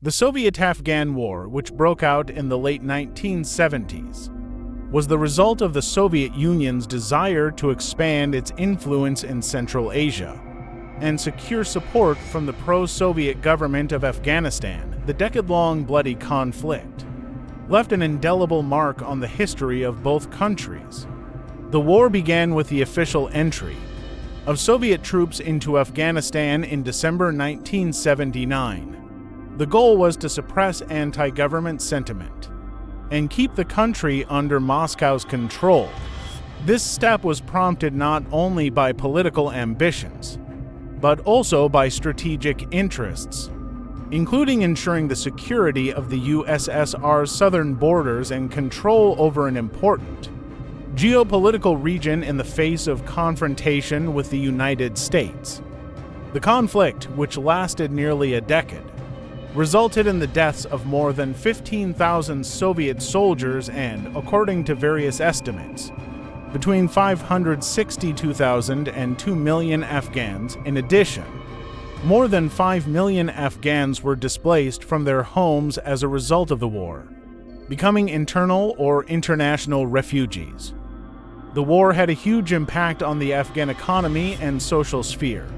The Soviet-Afghan War, which broke out in the late 1970s, was the result of the Soviet Union's desire to expand its influence in Central Asia and secure support from the pro-Soviet government of Afghanistan. The decade-long bloody conflict left an indelible mark on the history of both countries. The war began with the official entry of Soviet troops into Afghanistan in December 1979. The goal was to suppress anti-government sentiment and keep the country under Moscow's control. This step was prompted not only by political ambitions, but also by strategic interests, including ensuring the security of the USSR's southern borders and control over an important geopolitical region in the face of confrontation with the United States. The conflict, which lasted nearly a decade, resulted in the deaths of more than 15,000 Soviet soldiers and, according to various estimates, between 562,000 and 2 million Afghans. In addition, more than 5 million Afghans were displaced from their homes as a result of the war, becoming internal or international refugees. The war had a huge impact on the Afghan economy and social sphere,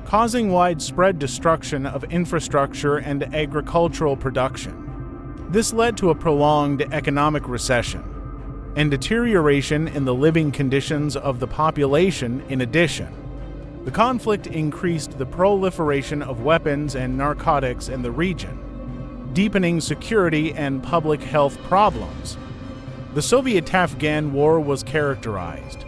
causing widespread destruction of infrastructure and agricultural production. This led to a prolonged economic recession and deterioration in the living conditions of the population. In addition, the conflict increased the proliferation of weapons and narcotics in the region, deepening security and public health problems. The Soviet-Afghan War was characterized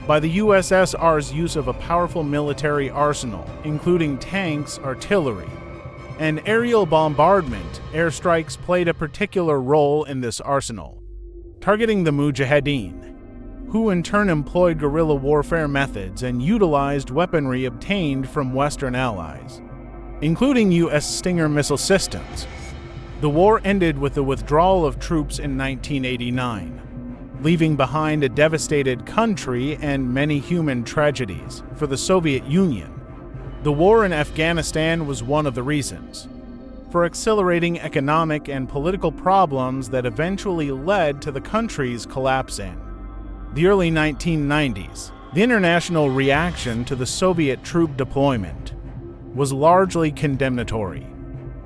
by the USSR's use of a powerful military arsenal, including tanks, artillery, and aerial bombardment. Airstrikes played a particular role in this arsenal, targeting the Mujahideen, who in turn employed guerrilla warfare methods and utilized weaponry obtained from Western allies, including U.S. Stinger missile systems. The war ended with the withdrawal of troops in 1989. Leaving behind a devastated country and many human tragedies. For the Soviet Union, the war in Afghanistan was one of the reasons for accelerating economic and political problems that eventually led to the country's collapse in the early 1990s. The international reaction to the Soviet troop deployment was largely condemnatory,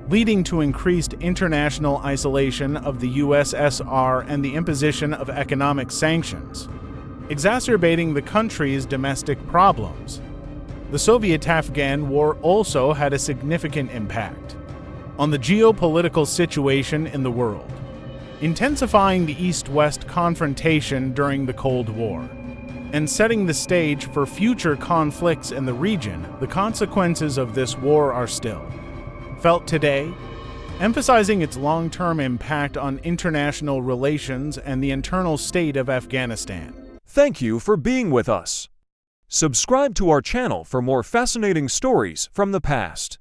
leading to increased international isolation of the USSR and the imposition of economic sanctions, exacerbating the country's domestic problems. The Soviet-Afghan War also had a significant impact on the geopolitical situation in the world, intensifying the East-West confrontation during the Cold War and setting the stage for future conflicts in the region. The consequences of this war are still felt today, emphasizing its long-term impact on international relations and the internal state of Afghanistan. Thank you for being with us. Subscribe to our channel for more fascinating stories from the past.